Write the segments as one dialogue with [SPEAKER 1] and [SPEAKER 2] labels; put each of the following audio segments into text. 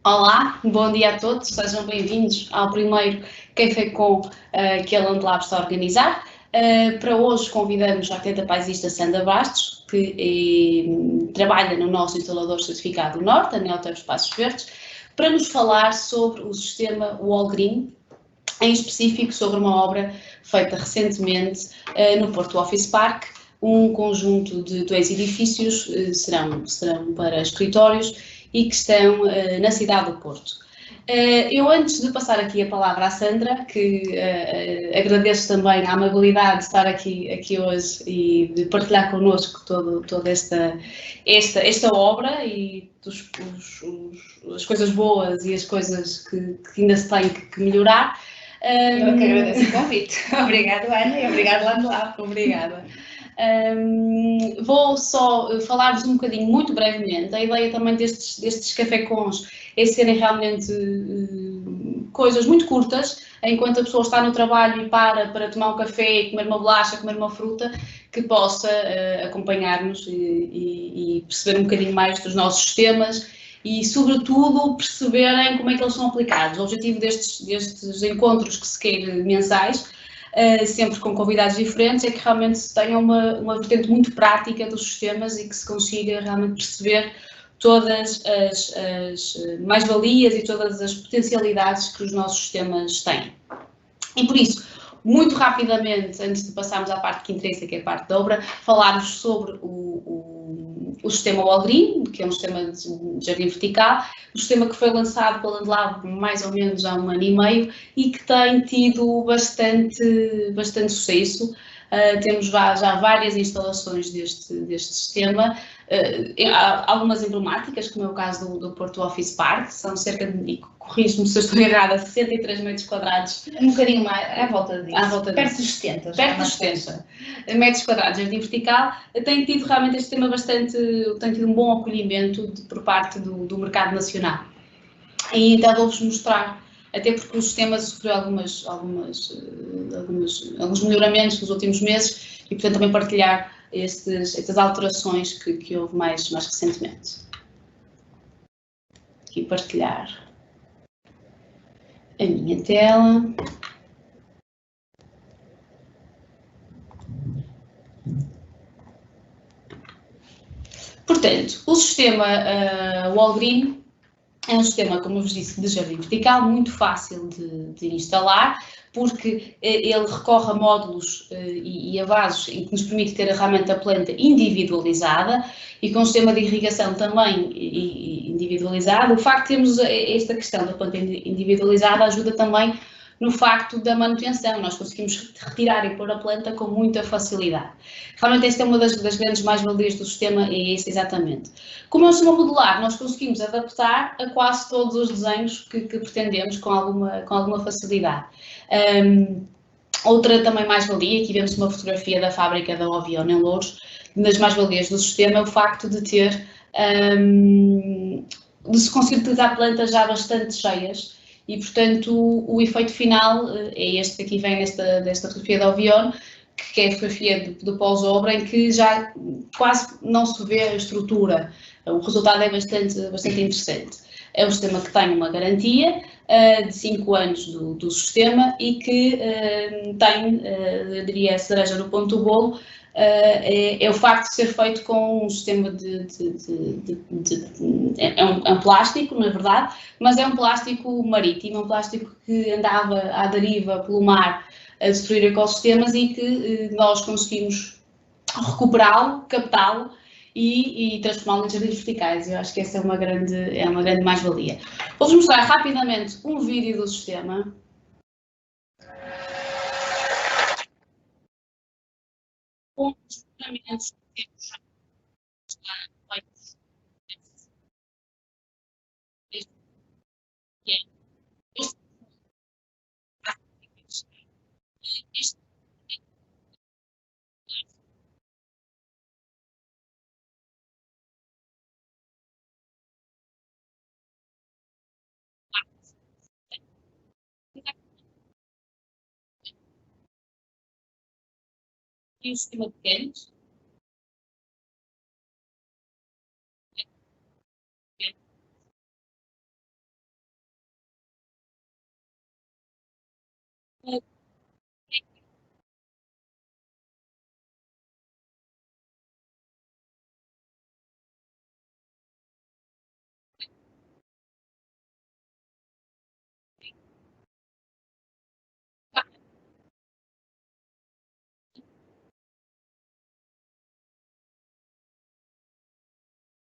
[SPEAKER 1] Olá, bom dia a todos, sejam bem-vindos ao primeiro Café com que a Land Lab está a organizar. Para hoje convidamos a arquiteta paisista Sandra Bastos, que trabalha no nosso instalador certificado do Norte, a Neotel Espaços Verdes, para nos falar sobre o sistema Walgreen, em específico sobre uma obra feita recentemente no Porto Office Park. Um conjunto de dois edifícios serão para escritórios e que estão na cidade do Porto. Eu, antes de passar aqui a palavra à Sandra, que agradeço também a amabilidade de estar aqui hoje e de partilhar connosco toda esta obra e as coisas boas e as coisas que ainda se tem que melhorar.
[SPEAKER 2] Eu que agradeço o convite. Obrigada, Ana, e obrigado, Landlab.
[SPEAKER 1] Obrigada. Vou só falar-vos um bocadinho, muito brevemente. A ideia também destes café-cons é serem realmente coisas muito curtas, enquanto a pessoa está no trabalho e para tomar um café, comer uma bolacha, comer uma fruta, que possa acompanhar-nos e perceber um bocadinho mais dos nossos sistemas e, sobretudo, perceberem como é que eles são aplicados. O objetivo destes encontros que se quer mensais, sempre com convidados diferentes, é que realmente se tenha uma vertente muito prática dos sistemas e que se consiga realmente perceber todas as mais-valias e todas as potencialidades que os nossos sistemas têm. E por isso, muito rapidamente, antes de passarmos à parte que interessa, que é a parte da obra, falar-vos sobre o sistema Walgreen, que é um sistema de jardim vertical, um sistema que foi lançado pela Landlab mais ou menos há 1 ano e meio e que tem tido bastante sucesso. Temos já várias instalações deste sistema, algumas emblemáticas, como é o caso do Porto Office Park, são cerca de, corrijo-me se eu estou errada, 63 metros quadrados.
[SPEAKER 2] Um bocadinho mais, à volta disso.
[SPEAKER 1] Perto
[SPEAKER 2] dos 70.
[SPEAKER 1] Perto dos 70 metros quadrados, jardim vertical. Tem tido realmente este tema tem tido um bom acolhimento por parte do mercado nacional. E então vou-vos mostrar, até porque o sistema sofreu alguns melhoramentos nos últimos meses e, portanto, também partilhar estas alterações que houve mais recentemente. Aqui partilhar a minha tela. Portanto, o sistema Walgreen é um sistema, como eu vos disse, de jardim vertical, muito fácil de instalar, porque ele recorre a módulos e a vasos em que nos permite ter realmente a planta individualizada e com um sistema de irrigação também individualizado. O facto de termos esta questão da planta individualizada ajuda também no facto da manutenção. Nós conseguimos retirar e pôr a planta com muita facilidade. Realmente esta é uma das grandes mais-valias do sistema, é esse exatamente. Como é um sistema modular, nós conseguimos adaptar a quase todos os desenhos que pretendemos com alguma facilidade. Outra também mais-valia, aqui vemos uma fotografia da fábrica da Ovion em Louros, das mais-valias do sistema é o facto de ter, de se conseguir utilizar plantas já bastante cheias e, portanto, o efeito final é este que aqui vem desta fotografia da Ovion, que é a fotografia do pós-obra, em que já quase não se vê a estrutura. O resultado é bastante interessante. É um sistema que tem uma garantia de 5 anos do sistema e que tem, eu diria, a cereja no ponto do bolo, é o facto de ser feito com um sistema é um plástico, na verdade, mas é um plástico marítimo, um plástico que andava à deriva pelo mar a destruir ecossistemas e que nós conseguimos recuperá-lo, captá-lo e transformá-lo em jardins verticais. Eu acho que essa é uma grande mais-valia. Vou-vos mostrar rapidamente um vídeo do sistema. Com os funcionamentos que temos já feitos desde que é este e o sistema de canos,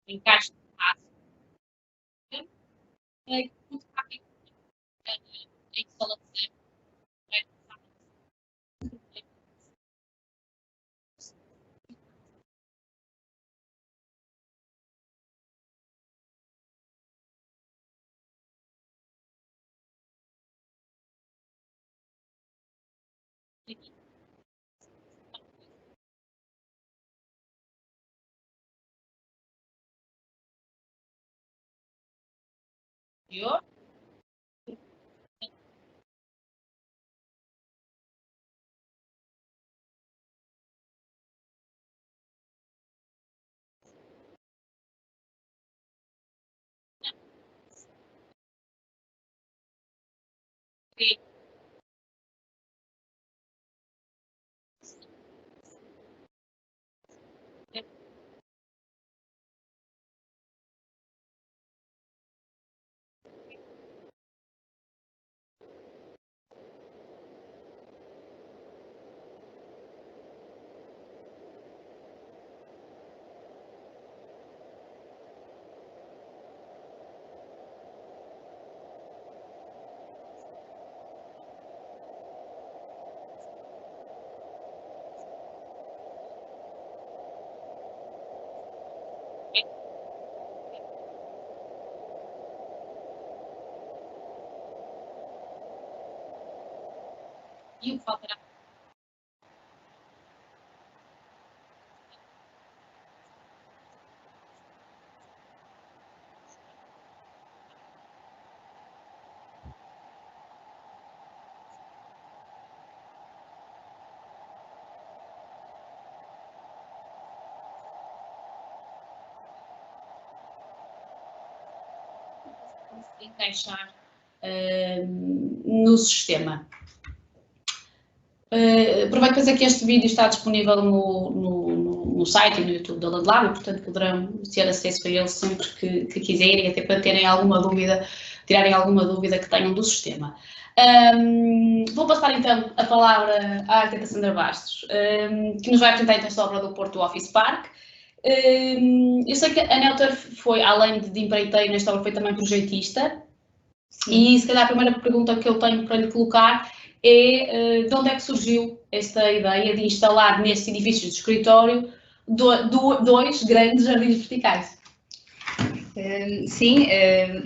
[SPEAKER 1] Encaixe fácil, muito rápido a instalação. Anterior, e o que faltará encaixar no sistema. Aproveito para dizer que este vídeo está disponível no site e no YouTube da Landlab e, portanto, poderão ter acesso a ele sempre que quiserem, até para terem alguma dúvida, tirarem alguma dúvida que tenham do sistema. Vou passar então a palavra à arquiteta Sandra Bastos, que nos vai apresentar então esta obra do Porto Office Park. Eu sei que a Neuter foi, além de empreiteira, nesta obra foi também projetista. Sim. E se calhar a primeira pergunta que eu tenho para lhe colocar é de onde é que surgiu esta ideia de instalar neste edifício de escritório dois grandes jardins verticais?
[SPEAKER 2] Sim,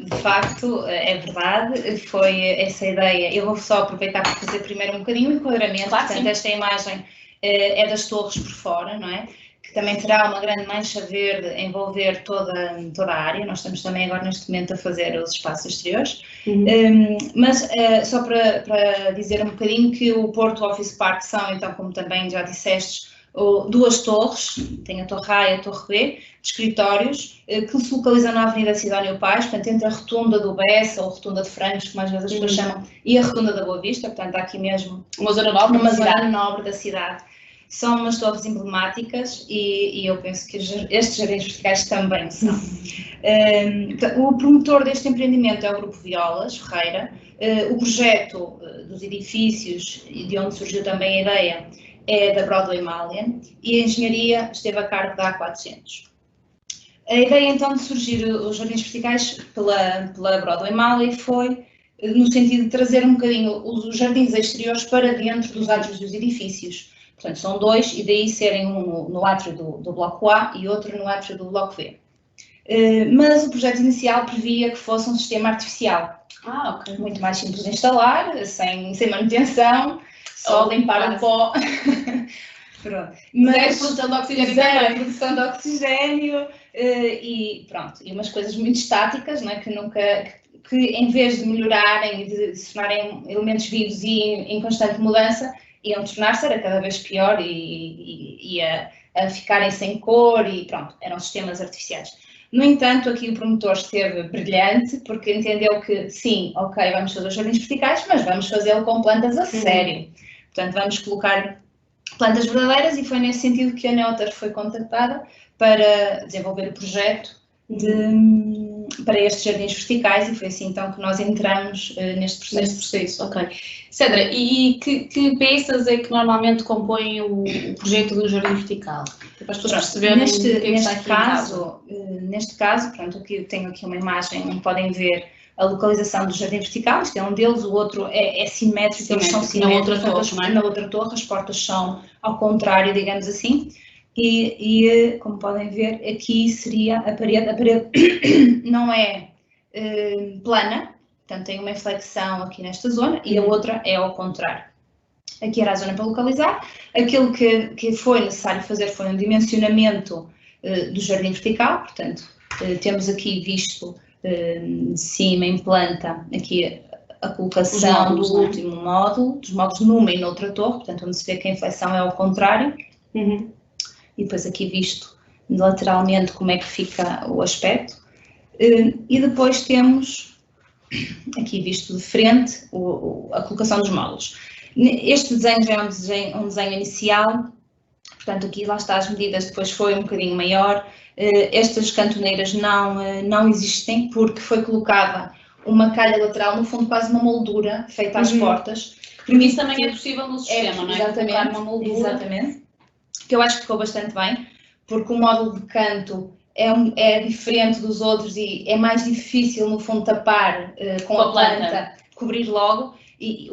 [SPEAKER 2] de facto, é verdade, foi essa ideia. Eu vou só aproveitar para fazer primeiro um bocadinho o enquadramento. Claro, portanto, esta imagem é das torres por fora, não é? Que também terá uma grande mancha verde a envolver toda a área. Nós estamos também agora neste momento a fazer os espaços exteriores. Mas só para dizer um bocadinho que o Porto Office Park são, então, como também já disseste, duas torres, tem a Torre A e a Torre B, de escritórios, que se localizam na Avenida Sidónio Paz, portanto, entre a Rotunda do Bessa, ou Rotunda de Francos, como às vezes as pessoas chamam, e a Rotunda da Boa Vista, portanto, está aqui mesmo uma zona nobre da cidade. São umas torres emblemáticas e eu penso que estes jardins verticais também são. O promotor deste empreendimento é o Grupo Violas Ferreira. O projeto dos edifícios e de onde surgiu também a ideia é da Broadway Malien e a engenharia esteve a cargo da A400. A ideia então de surgir os jardins verticais pela Broadway Malien foi no sentido de trazer um bocadinho os jardins exteriores para dentro dos átrios dos edifícios. Portanto, são dois e daí serem um no átrio do Bloco A e outro no átrio do Bloco B. Mas o projeto inicial previa que fosse um sistema artificial.
[SPEAKER 1] Ok.
[SPEAKER 2] Muito mais simples de instalar, sem manutenção, só limpar o pó.
[SPEAKER 1] Pronto. Mas produção de oxigênio.
[SPEAKER 2] Produção de oxigênio e pronto. E umas coisas muito estáticas, não é? Que em vez de melhorarem e de se tornarem elementos vivos e em constante mudança, iam tornar-se cada vez pior e a ficarem sem cor e pronto, eram sistemas artificiais. No entanto, aqui o promotor esteve brilhante, porque entendeu que, sim, ok, vamos fazer os jardins verticais, mas vamos fazê-lo com plantas a sério. Portanto, vamos colocar plantas verdadeiras, e foi nesse sentido que a Neoter foi contactada para desenvolver o projeto para estes jardins verticais, e foi assim então que nós entramos neste processo.
[SPEAKER 1] Ok. Sandra, e que peças é que normalmente compõem o projeto do jardim vertical? Para as pessoas perceberem
[SPEAKER 2] neste caso, pronto, aqui eu tenho aqui uma imagem onde podem ver a localização do jardim vertical. Este é um deles, o outro é simétrico, eles são simétricos. Na outra torre as portas são ao contrário, digamos assim. E como podem ver, aqui seria a parede não é plana, portanto tem uma inflexão aqui nesta zona, e a outra é ao contrário. Aqui era a zona para localizar. Aquilo que foi necessário fazer foi um dimensionamento do jardim vertical, portanto temos aqui visto de cima em planta aqui a colocação do último módulo, dos módulos numa e noutra torre, portanto onde se vê que a inflexão é ao contrário. E depois aqui visto lateralmente como é que fica o aspecto. E depois temos aqui visto de frente a colocação dos módulos. Este desenho já é um desenho inicial, portanto aqui lá está as medidas, depois foi um bocadinho maior. Estas cantoneiras não existem porque foi colocada uma calha lateral, no fundo quase uma moldura feita às portas.
[SPEAKER 1] Porque isso também é possível no sistema, não é?
[SPEAKER 2] Exatamente, uma moldura. Exatamente. Que eu acho que ficou bastante bem, porque o módulo de canto é diferente dos outros e é mais difícil, no fundo, tapar com a planta, cobrir logo, e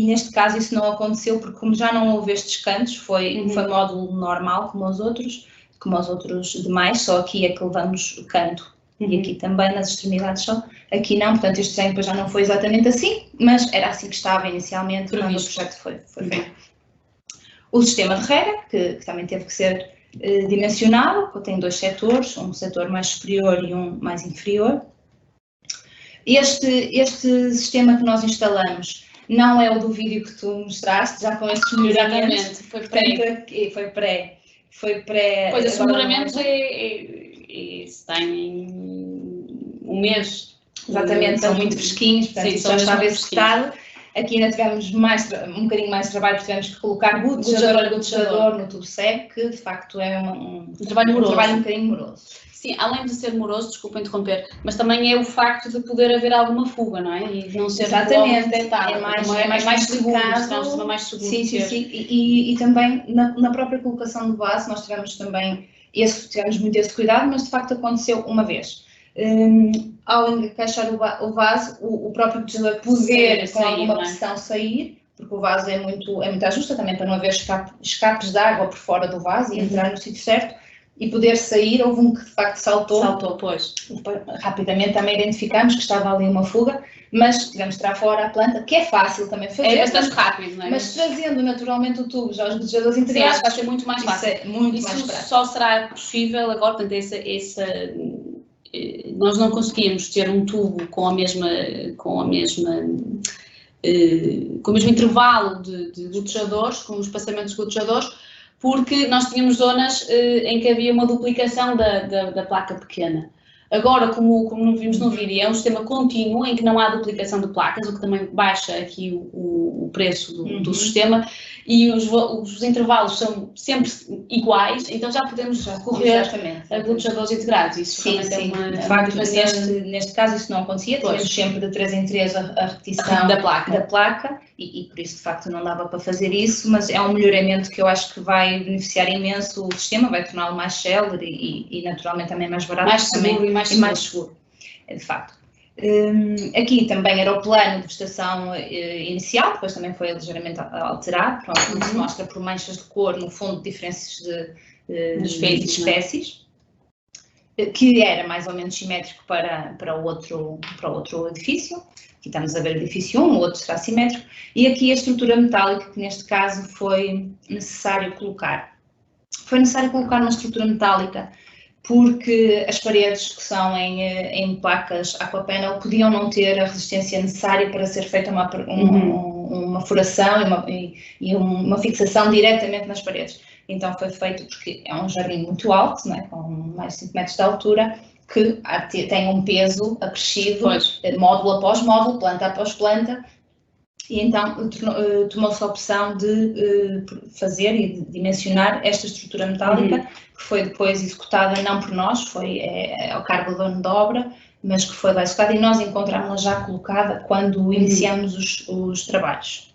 [SPEAKER 2] neste caso isso não aconteceu, porque como já não houve estes cantos, foi módulo normal, como os outros demais, só aqui é que levamos o canto, e aqui também nas extremidades só, aqui não, portanto este desenho depois já não foi exatamente assim, mas era assim que estava inicialmente quando o projeto foi feito. O sistema de rega, que também teve que ser dimensionado, tem 2 setores, um setor mais superior e um mais inferior. Este sistema que nós instalamos não é o do vídeo que tu mostraste, já com estes melhoramentos.
[SPEAKER 1] Exatamente,
[SPEAKER 2] foi pré.
[SPEAKER 1] Pois, esses melhoramentos têm um mês.
[SPEAKER 2] Exatamente, são muito fresquinhos, portanto já estava executado. Aqui ainda tivemos um bocadinho mais de trabalho, porque tivemos que colocar gotejador no tubo seco, que de facto é um trabalho moroso. Um trabalho um bocadinho moroso.
[SPEAKER 1] Sim, além de ser moroso, desculpa interromper, mas também é o facto de poder haver alguma fuga, não é? E não ser detectado. É mais seguro, é mais seguro.
[SPEAKER 2] Sim. E também na própria colocação do vaso, nós tivemos também tivemos muito esse cuidado, mas de facto aconteceu uma vez. Ao encaixar o vaso, o próprio gotejador poder com alguma pressão sair, porque o vaso é muito ajusta também para não haver escapes de água por fora do vaso e entrar no sítio certo e poder sair. Houve um que de facto saltou,
[SPEAKER 1] pois.
[SPEAKER 2] Rapidamente também identificamos que estava ali uma fuga, mas tivemos de tirar fora a planta, que é fácil também fazer.
[SPEAKER 1] É bastante rápido, não é?
[SPEAKER 2] Mas trazendo naturalmente o tubo já aos gotejadores interiores,
[SPEAKER 1] vai ser muito mais fácil. Isso só será possível agora, portanto, nós não conseguimos ter um tubo com o mesmo intervalo de gotejadores, com os espaçamentos de gotejadores, porque nós tínhamos zonas em que havia uma duplicação da placa pequena. Agora, como vimos no vídeo, é um sistema contínuo em que não há duplicação de placas, o que também baixa aqui o preço do sistema, e os intervalos são sempre iguais, então já podemos recorrer a gotejadores integrados. Isso
[SPEAKER 2] sim. De facto, neste caso isso não acontecia, tínhamos sempre de 3 em 3 a repetição da placa e por isso de facto não dava para fazer isso, mas é um melhoramento que eu acho que vai beneficiar imenso o sistema, vai torná-lo mais célere e naturalmente também mais barato.
[SPEAKER 1] Mais seguro
[SPEAKER 2] e mais seguro, de facto. Aqui também era o plano de vegetação inicial, depois também foi ligeiramente alterado, pronto, se mostra por manchas de cor, no fundo, diferenças de espécies, que era mais ou menos simétrico para o outro edifício. Aqui estamos a ver o edifício 1, o outro será simétrico, e aqui a estrutura metálica, que neste caso foi necessário colocar. Foi necessário colocar uma estrutura metálica porque as paredes que são em placas aquapanel podiam não ter a resistência necessária para ser feita uma furação e uma fixação diretamente nas paredes. Então foi feito porque é um jardim muito alto, não é? Com mais de 5 metros de altura, que tem um peso acrescido, módulo após módulo, planta após planta, e então tomou-se a opção de fazer e de dimensionar esta estrutura metálica, que foi depois executada não por nós, foi ao cargo do dono da obra, mas que foi lá executada e nós encontramos-la já colocada quando iniciamos os trabalhos.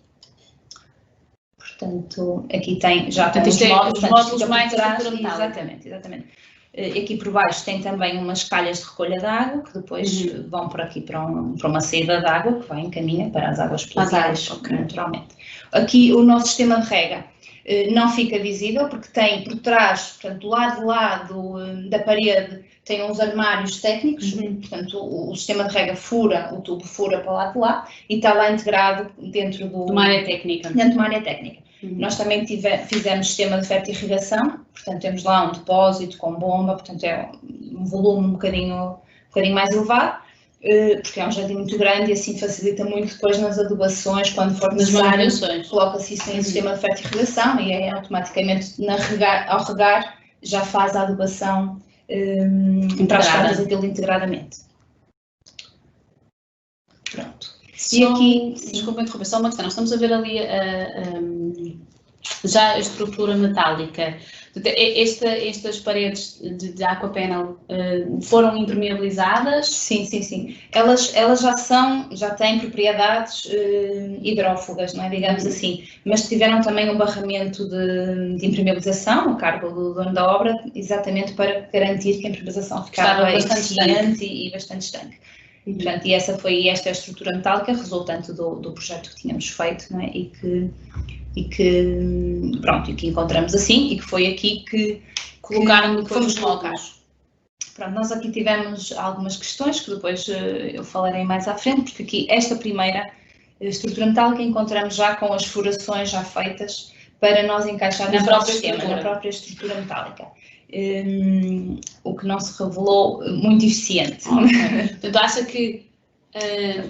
[SPEAKER 2] Portanto, aqui já tem os módulos mais estrutura metálica. Exatamente. Aqui por baixo tem também umas calhas de recolha de água, que depois vão por aqui para uma saída de água, que vai encaminha para as águas pluviais, naturalmente. Aqui o nosso sistema de rega não fica visível, porque tem por trás, portanto, do lado de lá da parede, tem uns armários técnicos, portanto, o sistema de rega o tubo fura para o lado de lá, e está lá integrado dentro de uma área técnica. Nós também fizemos sistema de fertirrigação, portanto temos lá um depósito com bomba, portanto é um volume um bocadinho mais elevado, porque é um jardim muito grande e assim facilita muito depois nas adubações, quando for necessário, coloca-se isso em sistema de fertirrigação e automaticamente ao regar já faz a adubação para as plantas aquilo integradamente. Pronto.
[SPEAKER 1] E aqui, desculpa interromper, só uma questão, nós estamos a ver ali já a estrutura metálica. Estas paredes de aquapanel foram impermeabilizadas?
[SPEAKER 2] Sim. Elas já têm propriedades hidrófugas, não é? Digamos assim, mas tiveram também um barramento de impermeabilização a cargo do dono da obra, exatamente para garantir que a impermeabilização ficava eficiente e bastante estanque. Portanto, e esta é a estrutura metálica resultante do projeto que tínhamos feito, não é? E que encontramos assim, e que foi aqui que fomos colocar. Pronto, nós aqui tivemos algumas questões que depois eu falarei mais à frente, porque aqui esta primeira estrutura metálica encontramos já com as furações já feitas para nós encaixar na própria estrutura metálica. O que não se revelou muito eficiente.
[SPEAKER 1] Portanto, acha que,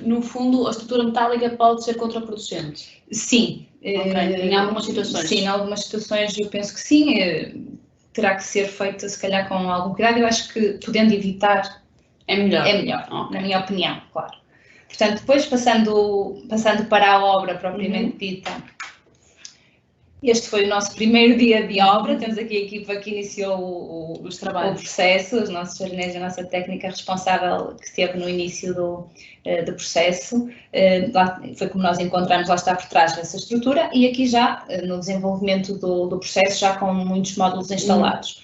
[SPEAKER 1] no fundo, a estrutura metálica pode ser contraproducente?
[SPEAKER 2] Sim.
[SPEAKER 1] Em algumas situações?
[SPEAKER 2] Sim, em algumas situações eu penso que sim. Terá que ser feita, se calhar, com algum cuidado. Eu acho que, podendo evitar,
[SPEAKER 1] é melhor,
[SPEAKER 2] na minha opinião, claro. Portanto, depois, passando para a obra propriamente dita, este foi o nosso primeiro dia de obra. Temos aqui a equipa que iniciou o processo, os nossos jardineiros e a nossa técnica responsável que esteve no início do processo. Lá foi como nós encontramos, lá está por trás dessa estrutura, e aqui já no desenvolvimento do processo, já com muitos módulos instalados.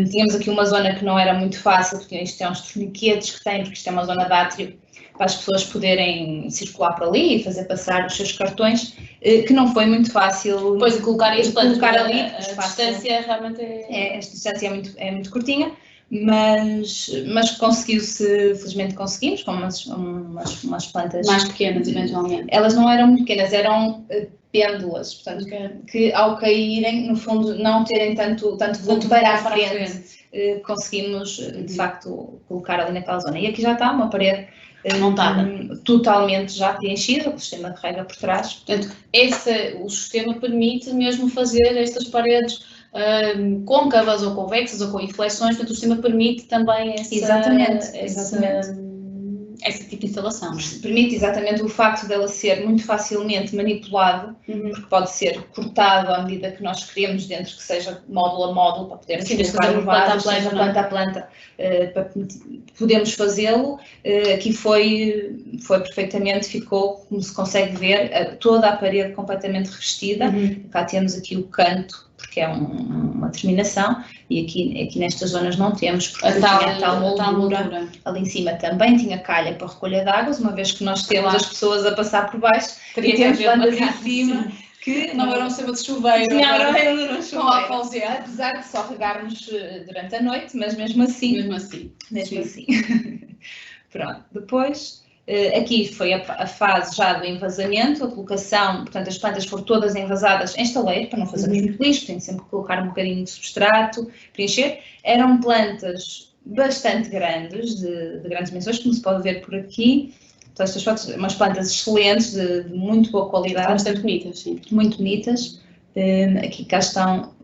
[SPEAKER 2] Tínhamos aqui uma zona que não era muito fácil, porque isto é uns torniquetes que tem, porque isto é uma zona de átrio, para as pessoas poderem circular por ali e fazer passar os seus cartões, que não foi muito fácil.
[SPEAKER 1] Depois de colocar as plantas,
[SPEAKER 2] ali,
[SPEAKER 1] a distância realmente
[SPEAKER 2] esta distância é muito curtinha, mas conseguiu-se, felizmente conseguimos, com umas plantas
[SPEAKER 1] mais pequenas, eventualmente.
[SPEAKER 2] Elas não eram muito pequenas, eram pêndulas, portanto, que ao caírem, no fundo, não terem tanto volume para a frente. Conseguimos, de facto, colocar ali naquela zona. E aqui já está uma parede montada, totalmente já preenchida, com o sistema de rega por trás.
[SPEAKER 1] Portanto, o sistema permite mesmo fazer estas paredes côncavas ou convexas ou com inflexões, portanto o sistema permite também esse tipo de instalação.
[SPEAKER 2] Permite exatamente o facto dela ser muito facilmente manipulado, porque pode ser cortado à medida que nós queremos, dentro que seja módulo a módulo, para podermos colocar planta a planta, para podemos fazê-lo. Aqui foi perfeitamente, ficou, como se consegue ver, toda a parede completamente revestida. Cá temos aqui o canto, porque é uma terminação, e aqui nestas zonas não temos, porque tinha a tal moldura. Ali em cima também tinha calha para recolha de águas, uma vez que nós temos as pessoas a passar por baixo, e temos plantas em cima, que
[SPEAKER 1] não eram um sistema de chuveiro,
[SPEAKER 2] não eram um chuveiro, apesar de só regarmos durante a noite, mas mesmo assim. Pronto, depois... Aqui foi a fase já do envasamento, a colocação, portanto as plantas foram todas envasadas em estaleiro, para não fazermos muito lixo, tem sempre que colocar um bocadinho de substrato, preencher. Eram plantas bastante grandes, de grandes dimensões, como se pode ver por aqui. Então, estas fotos, umas plantas excelentes, de muito boa qualidade.
[SPEAKER 1] Bastante bonitas, sim.
[SPEAKER 2] Muito bonitas. Aqui cá estão,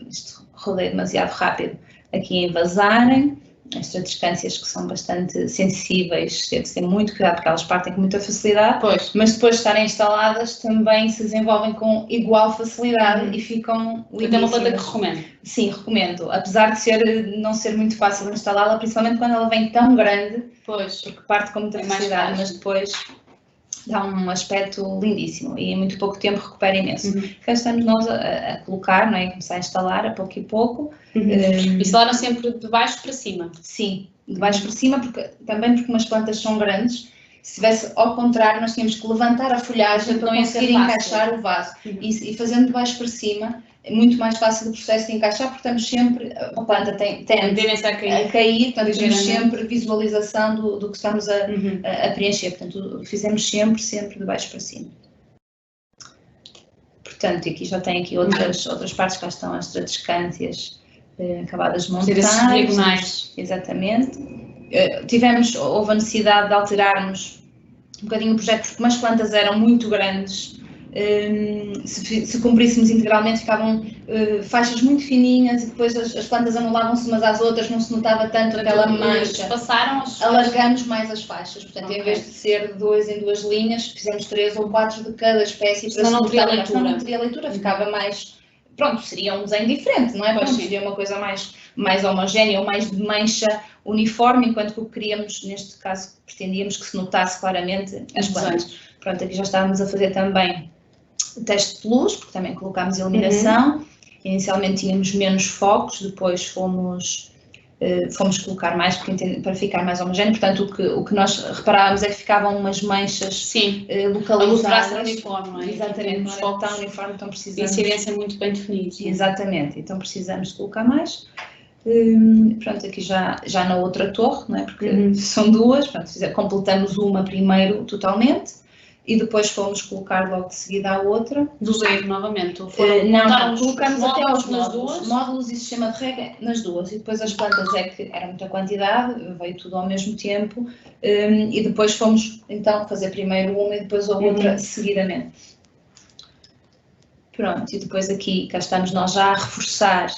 [SPEAKER 2] isto rodei demasiado rápido, aqui a envasarem. estradiscâncias que são bastante sensíveis, teve de ter muito cuidado porque elas partem com muita facilidade, mas depois de estarem instaladas também se desenvolvem com igual facilidade e ficam lindíssimas.
[SPEAKER 1] É uma planta que recomendo.
[SPEAKER 2] Sim, recomendo, apesar de não ser muito fácil instalá-la, principalmente quando ela vem tão grande, porque parte com muita facilidade, mas depois dá um aspecto lindíssimo e em muito pouco tempo recupera imenso. Cá estamos nós a colocar, não é? Começar a instalar a pouco e pouco.
[SPEAKER 1] Instalaram sempre de baixo para cima?
[SPEAKER 2] Sim, de baixo para cima, também porque umas plantas são grandes. Se tivesse ao contrário, nós tínhamos que levantar a folhagem para conseguir encaixar o vaso. E fazendo de baixo para cima, é muito mais fácil o processo de encaixar, porque estamos sempre, a planta tem
[SPEAKER 1] tendência a cair,
[SPEAKER 2] portanto temos sempre visualização do que estamos a preencher, portanto fizemos sempre de baixo para cima. Portanto, aqui já tem aqui outras partes, cá estão as estradiscâncias acabadas de montar. Exatamente. Houve a necessidade de alterarmos um bocadinho o projeto, porque umas plantas eram muito grandes. Se cumpríssemos integralmente ficavam faixas muito fininhas e depois as plantas anulavam-se umas às outras, não se notava tanto aquela mancha. Alargamos mais as faixas, portanto em vez de ser de 2 em 2 linhas, fizemos 3 ou 4 de cada espécie para
[SPEAKER 1] não teria leitura.
[SPEAKER 2] Não teria leitura, ficava mais, pronto, seria um desenho diferente, não é? Pronto, seria uma coisa mais homogénea ou mais de mancha uniforme, enquanto que o que queríamos, neste caso, pretendíamos que se notasse claramente as plantas. Pronto, aqui já estávamos a fazer também o teste de luz, porque também colocámos iluminação. Inicialmente tínhamos menos focos, depois fomos colocar mais para ficar mais homogéneo. Portanto, o que nós reparávamos é que ficavam umas manchas localizadas.
[SPEAKER 1] A luz uniforme, não é?
[SPEAKER 2] Exatamente, não era tão uniforme, então precisamos...
[SPEAKER 1] Incidência muito bem definida.
[SPEAKER 2] Exatamente, então precisamos de colocar mais. Pronto, aqui já na outra torre, não é? Porque são duas, pronto, completamos uma primeiro totalmente. E depois fomos colocar logo de seguida a outra.
[SPEAKER 1] Do zero novamente?
[SPEAKER 2] Não, colocamos até aos
[SPEAKER 1] duas
[SPEAKER 2] módulos e sistema de rega nas duas. E depois as plantas é que era muita quantidade, veio tudo ao mesmo tempo. E depois fomos então fazer primeiro uma e depois a outra seguidamente. Pronto, e depois aqui, cá estamos nós já a reforçar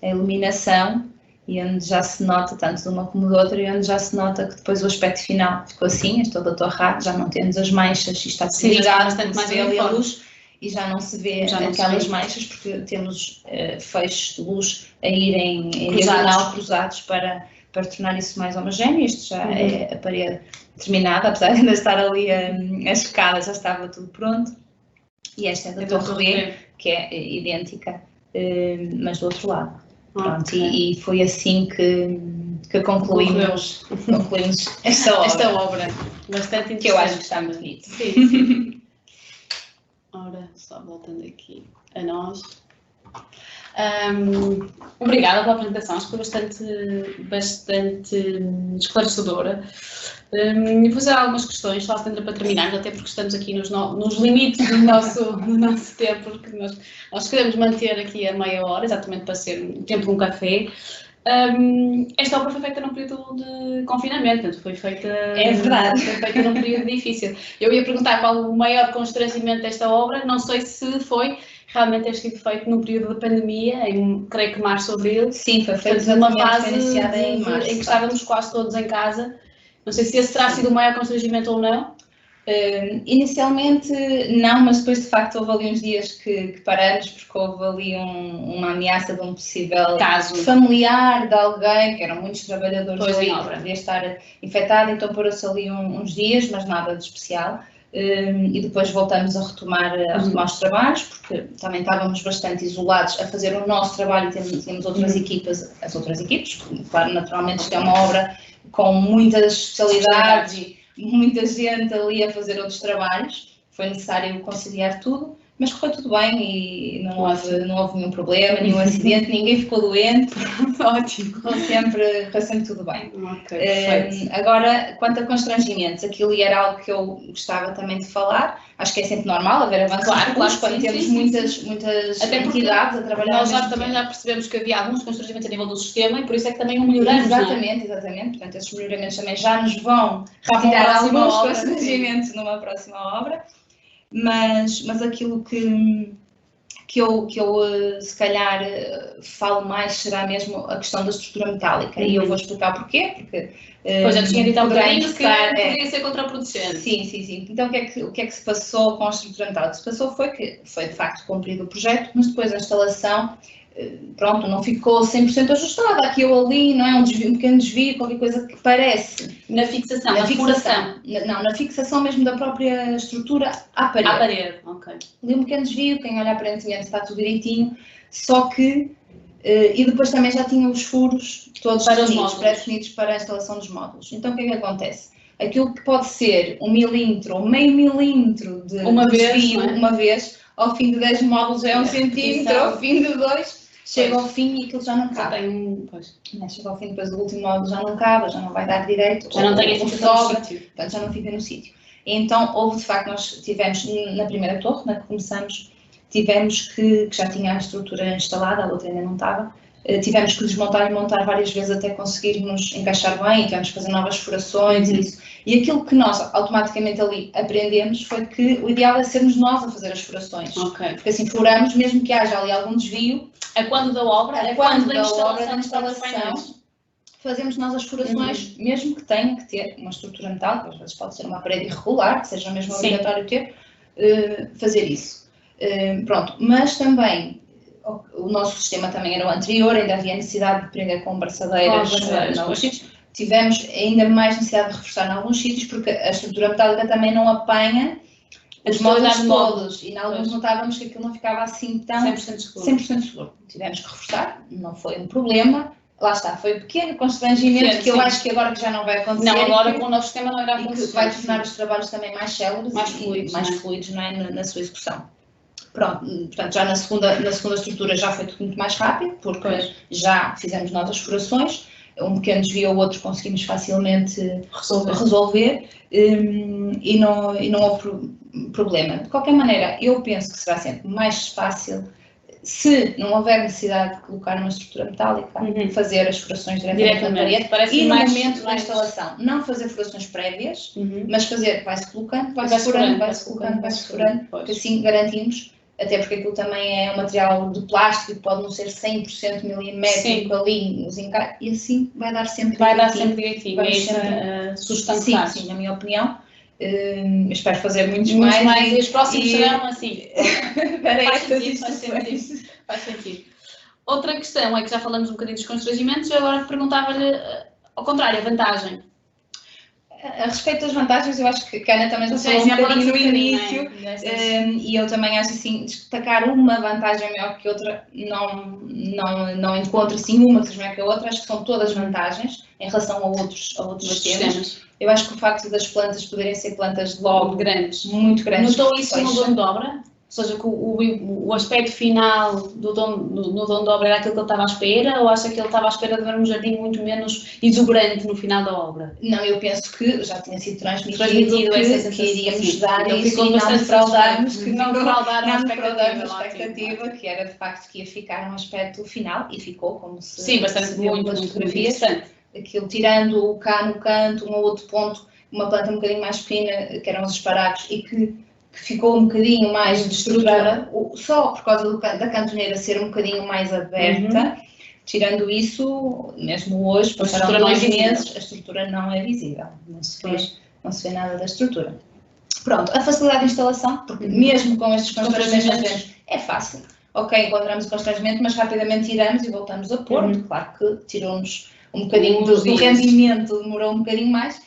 [SPEAKER 2] a iluminação. E onde já se nota, tanto de uma como de outra, e onde já se nota que depois o aspecto final ficou assim, estou da torre, já não temos as manchas, e está ligado, bastante mais ali a luz, e já não se vê aquelas manchas, porque temos feixes de luz a irem em diagonal cruzados para tornar isso mais homogéneo. Isto já é a parede terminada, apesar de ainda estar ali a escada, já estava tudo pronto. E esta é da torre B, que é idêntica, mas do outro lado. Pronto, e foi assim que concluímos esta obra.
[SPEAKER 1] Bastante interessante.
[SPEAKER 2] Que eu acho que está muito bonito.
[SPEAKER 1] Sim. Ora, só voltando aqui a nós. Obrigada pela apresentação, acho que foi bastante esclarecedora. Vou fazer algumas questões, só para terminarmos, até porque estamos aqui nos limites do nosso tempo, porque nós queremos manter aqui a meia hora, exatamente para ser o tempo de um café. Esta obra foi feita num período de confinamento, portanto foi feita...
[SPEAKER 2] É verdade.
[SPEAKER 1] Foi feita num período difícil. Eu ia perguntar qual o maior constrangimento desta obra, não sei se foi realmente ter sido feito num período de pandemia, creio que março, abril.
[SPEAKER 2] Sim, foi feito
[SPEAKER 1] numa fase
[SPEAKER 2] em março,
[SPEAKER 1] em que estávamos quase todos em casa. Não sei se esse terá sido o maior constrangimento ou não.
[SPEAKER 2] Inicialmente não, mas depois de facto houve ali uns dias que paramos porque houve ali uma ameaça de um possível
[SPEAKER 1] caso
[SPEAKER 2] familiar de alguém, que eram muitos trabalhadores ali,
[SPEAKER 1] obra,
[SPEAKER 2] podia estar infectado, então pôs-se ali uns dias, mas nada de especial. E depois voltamos a retomar os trabalhos, porque também estávamos bastante isolados a fazer o nosso trabalho e tínhamos outras equipas, claro, naturalmente isto é uma obra com muitas especialidades e muita gente ali a fazer outros trabalhos, foi necessário conciliar tudo, mas correu tudo bem e não houve nenhum problema, nenhum acidente, ninguém ficou doente.
[SPEAKER 1] Ótimo.
[SPEAKER 2] Correu sempre tudo bem.
[SPEAKER 1] Okay,
[SPEAKER 2] agora, quanto a constrangimentos, aquilo era algo que eu gostava também de falar, acho que é sempre normal haver avanços, claro, quando temos muitas entidades a trabalhar.
[SPEAKER 1] Nós também já percebemos que havia alguns constrangimentos a nível do sistema e por isso é que também o melhoramos.
[SPEAKER 2] Exatamente. Portanto, esses melhoramentos também já nos vão retirar alguns constrangimentos numa próxima obra. Mas aquilo que que eu se calhar falo mais será mesmo a questão da estrutura metálica, e eu vou explicar porquê, porque
[SPEAKER 1] pois eu tinha dito há um bocadinho que poderia ser contraproducente.
[SPEAKER 2] Sim. Então o que é que se passou com a estrutura metálica? O que se passou foi que foi de facto cumprido o projeto, mas depois a instalação, pronto, não ficou 100% ajustada, aqui ou ali, não é? Um pequeno desvio, qualquer coisa que parece.
[SPEAKER 1] Na fixação, na fixação.
[SPEAKER 2] Não, na fixação mesmo da própria estrutura à parede.
[SPEAKER 1] À parede, ok.
[SPEAKER 2] Ali um pequeno desvio, quem olha aparentemente está tudo direitinho, só que, e depois também já tinha os furos todos pré-definidos para a instalação dos módulos. Então o que é que acontece? Aquilo que pode ser 1 milímetro ou meio milímetro de desvio uma vez, ao fim de 10 módulos é 1 centímetro, ao fim de 2, chega ao fim e aquilo já não cabe. Chega ao fim, depois do último módulo já não cabe, já não vai dar direito,
[SPEAKER 1] já não tem esse sobra,
[SPEAKER 2] portanto já não fica no sítio. Então houve de facto, nós tivemos na primeira torre, na que começamos, tivemos que já tinha a estrutura instalada, a outra ainda não estava, tivemos que desmontar e montar várias vezes até conseguirmos encaixar bem, tivemos que fazer novas furações e isso. E aquilo que nós automaticamente ali aprendemos foi que o ideal é sermos nós a fazer as furações. Porque assim furamos, mesmo que haja ali algum desvio.
[SPEAKER 1] A quando da obra?
[SPEAKER 2] A quando da obra, da instalação, fazemos nós as furações, mesmo que tenha que ter uma estrutura metálica, às vezes pode ser uma parede irregular, que seja mesmo obrigatório ter, fazer isso. Pronto, mas também o nosso sistema também era o anterior, ainda havia necessidade de prender com braçadeiras em alguns sítios. Tivemos ainda mais necessidade de reforçar em alguns sítios, porque a estrutura metálica também não apanha os módulos todos, e em alguns notávamos que aquilo não ficava assim tão 100% seguro. Tivemos que reforçar, não foi um problema, lá está, foi um pequeno constrangimento, que eu acho que agora que já não vai acontecer.
[SPEAKER 1] Não, agora com o novo sistema não irá acontecer.
[SPEAKER 2] E que vai tornar os trabalhos também mais céleres,
[SPEAKER 1] mais
[SPEAKER 2] fluidos, não é? Na sua execução. Pronto, portanto, já na segunda estrutura já foi tudo muito mais rápido, porque já fizemos nós as furações, um pequeno desvio ou outro conseguimos facilmente resolver e não houve problema. De qualquer maneira, eu penso que será sempre mais fácil, se não houver necessidade de colocar uma estrutura metálica, fazer as furações diretamente na parede e no momento da instalação. Não fazer furações prévias, mas fazer, vai-se colocando, vai-se furando, porque assim garantimos. Até porque aquilo também é um material de plástico que pode não ser 100% milimétrico ali, e assim vai dar sempre
[SPEAKER 1] direitinho. Vai sempre sustentar.
[SPEAKER 2] Sim, na minha opinião. Espero fazer muitos
[SPEAKER 1] mais e os próximos serão assim. Faz sentido. Outra questão é que já falamos um bocadinho dos constrangimentos, eu agora perguntava-lhe, ao contrário, a vantagem.
[SPEAKER 2] A respeito das vantagens, eu acho que a Ana também já falou um bocadinho no início, e eu também acho assim, destacar uma vantagem maior que outra, não encontro assim uma que seja maior que a outra, acho que são todas vantagens em relação a outros sistemas. Eu acho que o facto das plantas poderem ser plantas logo
[SPEAKER 1] grandes,
[SPEAKER 2] muito grandes.
[SPEAKER 1] Notou isso no dono de obra? Ou seja, que o aspecto final no dono de obra era aquilo que ele estava à espera, ou acha que ele estava à espera de ver um jardim muito menos exuberante no final da obra?
[SPEAKER 2] Não, eu penso que já tinha sido transmitido que iríamos dar
[SPEAKER 1] então,
[SPEAKER 2] isso e não defraudarmos
[SPEAKER 1] a
[SPEAKER 2] expectativa, que era de facto que ia ficar um aspecto final, e ficou como se...
[SPEAKER 1] Sim, bastante muito interessante.
[SPEAKER 2] Aquilo tirando cá no canto, um ou outro ponto, uma planta um bocadinho mais fina, que eram os esparagos, e que ficou um bocadinho mais de estrutura, só por causa da cantoneira ser um bocadinho mais aberta. Tirando isso, mesmo hoje, passaram 2 meses, a estrutura não é visível, não se vê nada da estrutura. Pronto, a facilidade de instalação, porque mesmo com estes constrangimentos é fácil. Ok, encontramos o constrangimento, mas rapidamente tiramos e voltamos a pôr. Claro que tirou-nos um bocadinho do rendimento, demorou um bocadinho mais.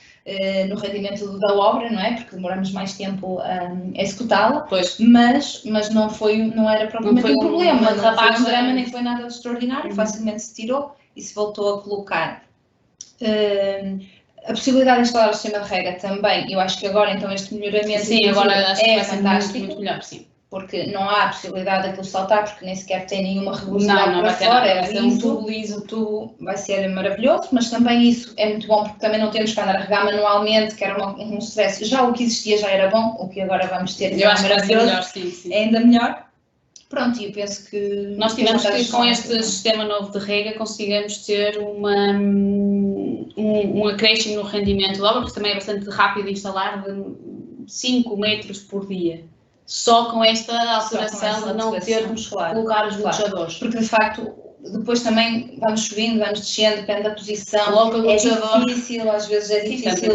[SPEAKER 2] No rendimento da obra, não é? Porque demoramos mais tempo a executá-la, mas não era propriamente um problema, não foi um drama, nem foi nada extraordinário, facilmente se tirou e se voltou a colocar. A possibilidade de instalar o sistema de rega também, eu acho que agora então este melhoramento
[SPEAKER 1] é
[SPEAKER 2] fantástico,
[SPEAKER 1] muito melhor, sim.
[SPEAKER 2] Porque não há a possibilidade daquilo saltar, porque nem sequer tem nenhuma regularidade para fora, é um tubo liso, o tubo vai ser maravilhoso, mas também isso é muito bom, porque também não temos que andar a regar manualmente, que era um stress. Já o que existia já era bom, o que agora vamos ter
[SPEAKER 1] é maravilhoso, sim.
[SPEAKER 2] É ainda melhor. Pronto, e eu penso que...
[SPEAKER 1] Nós tivemos que, com este sistema novo de rega, consigamos ter um acréscimo no rendimento da obra, porque também é bastante rápido de instalar, de 5 metros por dia. só com esta alteração de não termos que colocar os bloqueadores.
[SPEAKER 2] Porque de facto depois também vamos subindo, vamos descendo, depende da posição, é difícil, às vezes é difícil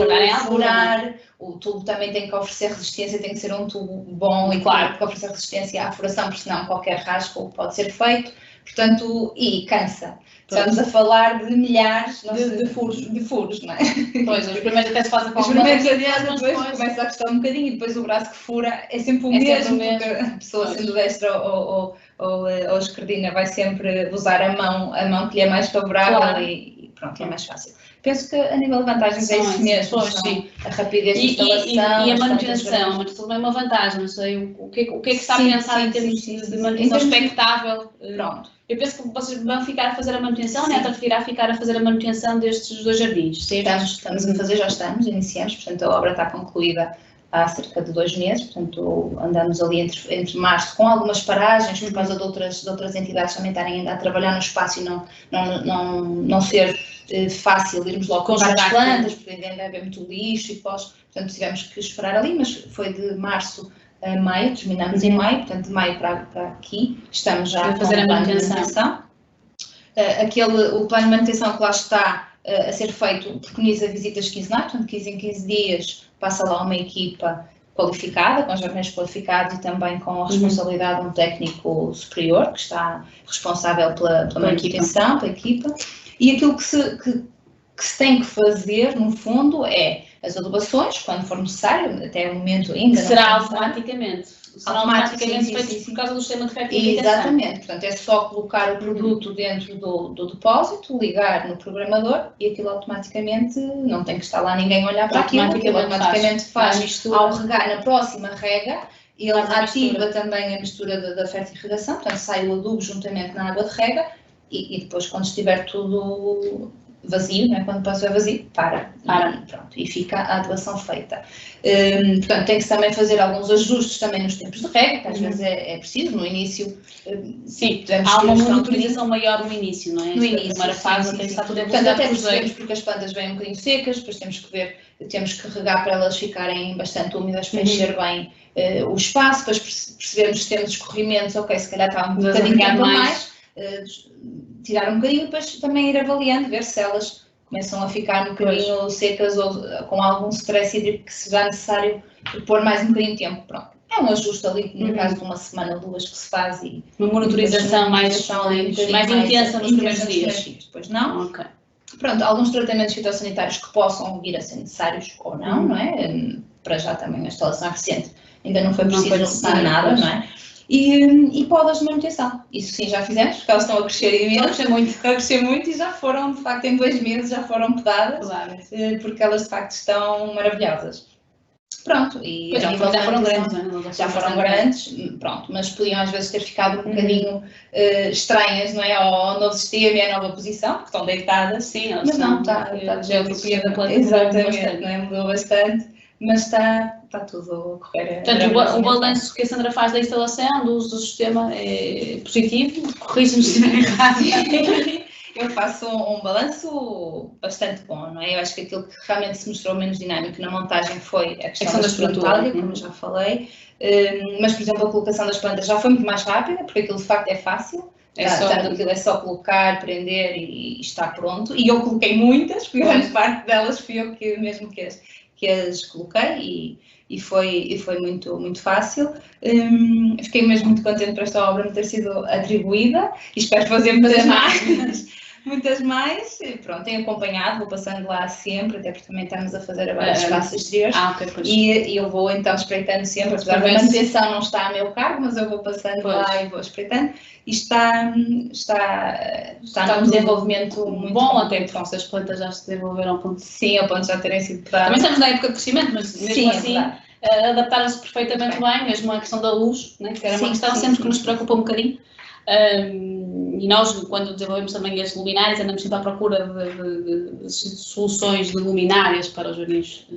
[SPEAKER 2] furar, o tubo também tem que oferecer resistência, tem que ser um tubo bom e claro que oferecer resistência à furação, porque senão qualquer rasgo pode ser feito, portanto, e cansa. Estamos a falar de milhares de furos, não é?
[SPEAKER 1] Pois, os primeiros até se fazem com
[SPEAKER 2] os primeiros adiados, depois começa a custar um bocadinho e depois o braço que fura é sempre o mesmo, porque a pessoa sendo destra ou esquerdina vai sempre usar a mão que lhe é mais favorável e pronto, é mais fácil. Penso que a nível de vantagens é isso mesmo, a rapidez de instalação
[SPEAKER 1] e a manutenção, mas também é uma vantagem, não sei, o que é que está a pensar em termos de manutenção expectável?
[SPEAKER 2] Pronto.
[SPEAKER 1] Eu penso que vocês vão ficar a fazer a manutenção, a Netra irá ficar a fazer a manutenção destes 2 jardins, certo?
[SPEAKER 2] Estamos a fazer, já estamos, iniciamos, portanto a obra está concluída há cerca de 2 meses, portanto andamos ali entre março com algumas paragens por causa de outras entidades também estarem ainda a trabalhar no espaço e não ser fácil irmos logo com as plantas, porque ainda deve haver muito lixo e portanto tivemos que esperar ali, mas foi de março a maio, terminamos em maio, portanto de maio para aqui, estamos já a fazer a manutenção. O plano de manutenção que lá está a ser feito preconiza visitas quinzenais, portanto 15 em 15 dias passa lá uma equipa qualificada, com jardineiros qualificados e também com a responsabilidade de um técnico superior, que está responsável pela manutenção, pela equipa. E aquilo que se tem que fazer, no fundo, é as adubações, quando for necessário, até o momento ainda.
[SPEAKER 1] Será automaticamente feito por causa do sistema de retificação.
[SPEAKER 2] Exatamente, portanto é só colocar o produto dentro do depósito, ligar no programador e aquilo automaticamente, não tem que estar lá ninguém a olhar para aquilo automaticamente faz ao regar, na próxima rega, ele ativa também a mistura da fertirrigação, portanto sai o adubo juntamente na água de rega e depois quando estiver tudo vazio, não é? Quando passa a vazio, para. E pronto, e fica a adubação feita. Portanto, tem que também fazer alguns ajustes também nos tempos de rega, que às vezes é preciso, no início.
[SPEAKER 1] Sim, há uma monitorização maior no início, não é?
[SPEAKER 2] No início,
[SPEAKER 1] primeira fase tem que estar tudo
[SPEAKER 2] portanto, até percebemos porque as plantas vêm um bocadinho secas, depois temos que ver, temos que regar para elas ficarem bastante úmidas para encher bem o espaço, depois percebemos se temos escorrimentos, ok, se calhar está um bocadinho tempo a mais. Tirar um bocadinho e depois também ir avaliando, ver se elas começam a ficar um bocadinho secas ou com algum stress hídrico que seja necessário pôr mais um bocadinho de tempo. Pronto. É um ajuste ali, no caso de uma semana ou 2 que se faz e
[SPEAKER 1] uma monitorização mais intensa nos primeiros dias.
[SPEAKER 2] Depois não.
[SPEAKER 1] Okay.
[SPEAKER 2] Pronto, alguns tratamentos fitossanitários que possam vir a ser necessários ou não é? Para já também a instalação recente ainda não foi preciso nada, não é? E podas de manutenção. Isso sim já fizemos, porque elas estão a crescer imenso. Estão a crescer muito e já foram, de facto, em 2 meses já foram podadas, porque elas de facto estão maravilhosas. Pronto, e
[SPEAKER 1] já foram grandes, não é?
[SPEAKER 2] Já foram grandes, pronto, mas podiam às vezes ter ficado um bocadinho estranhas, não é? Ao novo sistema e à nova posição, porque estão deitadas.
[SPEAKER 1] Sim,
[SPEAKER 2] mas não, está
[SPEAKER 1] a geografia da planta
[SPEAKER 2] mudou bastante. Mas está tudo a correr.
[SPEAKER 1] Portanto, o balanço que a Sandra faz da instalação, do uso do sistema é positivo, corrige-me se estiver errado.
[SPEAKER 2] Eu faço um balanço bastante bom, não é? Eu acho que aquilo que realmente se mostrou menos dinâmico na montagem foi a questão da estrutura, como já falei, mas, por exemplo, a colocação das plantas já foi muito mais rápida, porque aquilo de facto é fácil. Aquilo é só colocar, prender e está pronto. E eu coloquei muitas, porque grande parte delas fui eu que as coloquei e foi muito, muito fácil. Fiquei mesmo muito contente por esta obra me ter sido atribuída e espero fazer muitas mais. Pronto, tenho acompanhado, vou passando lá sempre, até porque também estamos a fazer agora os espaços exteriores. E eu vou então espreitando sempre, apesar da manutenção não está a meu cargo, mas eu vou passando lá e vou espreitando. E está num desenvolvimento muito
[SPEAKER 1] bom, até porque as plantas já se desenvolveram ao ponto.
[SPEAKER 2] Sim, ao ponto de já terem sido podadas.
[SPEAKER 1] Também estamos na época de crescimento, mas mesmo assim adaptaram-se perfeitamente bem, mesmo a questão da luz, né, que era uma questão sempre que nos preocupa um bocadinho. E nós, quando desenvolvemos também as luminárias, andamos sempre à procura de soluções de luminárias para os jardins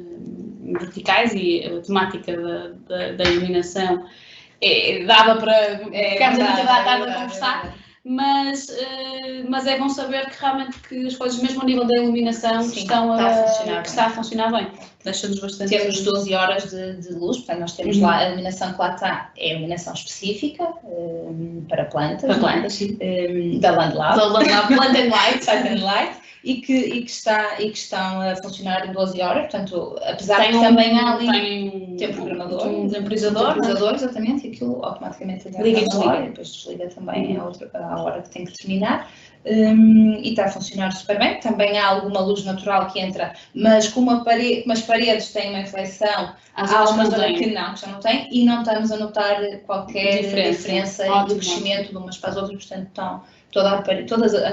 [SPEAKER 1] verticais e a temática da iluminação dava para ficarmos a tarde a conversar. mas é bom saber que realmente que as coisas, mesmo a nível da iluminação,
[SPEAKER 2] Sim,
[SPEAKER 1] está a funcionar bem. Deixa-nos bastante...
[SPEAKER 2] Temos 12 horas de luz, portanto nós temos lá a iluminação que lá está, é a iluminação específica para plantas.
[SPEAKER 1] Para plantas, sim.
[SPEAKER 2] Da Landlab.
[SPEAKER 1] Da Landlab, Plant and Light.
[SPEAKER 2] Plant and Light. E que estão a funcionar em 12 horas, portanto, apesar de
[SPEAKER 1] também
[SPEAKER 2] há ali...
[SPEAKER 1] Tem
[SPEAKER 2] um programador.
[SPEAKER 1] Um temporizador,
[SPEAKER 2] exatamente, e aquilo automaticamente
[SPEAKER 1] liga e desliga.
[SPEAKER 2] E depois desliga também à hora que tem que terminar. E está a funcionar super bem. Também há alguma luz natural que entra, mas como as paredes têm uma reflexão, há uma zona que já não tem, e não estamos a notar qualquer diferença no crescimento de umas para as outras, portanto toda a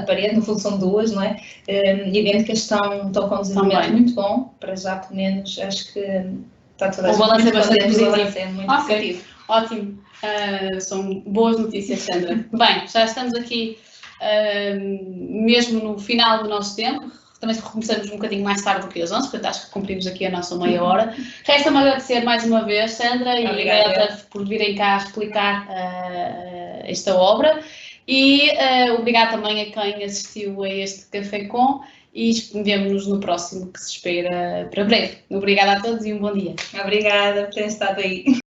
[SPEAKER 2] parede, no fundo são duas, não é? Idênticas, estão com um desenvolvimento muito bom, para já pelo menos acho que está toda a gente.
[SPEAKER 1] O balanço é bastante positivo.
[SPEAKER 2] Muito positivo.
[SPEAKER 1] Ótimo, são boas notícias, Sandra. Bem, já estamos aqui mesmo no final do nosso tempo. Também começamos um bocadinho mais tarde do que às 11, portanto acho que cumprimos aqui a nossa meia hora. Resta-me agradecer mais uma vez, Sandra, e Greta, por virem cá explicar esta obra. E obrigado também a quem assistiu a este Café Com, e vemo-nos no próximo, que se espera para breve. Obrigada a todos e um bom dia.
[SPEAKER 2] Obrigada por terem estado aí.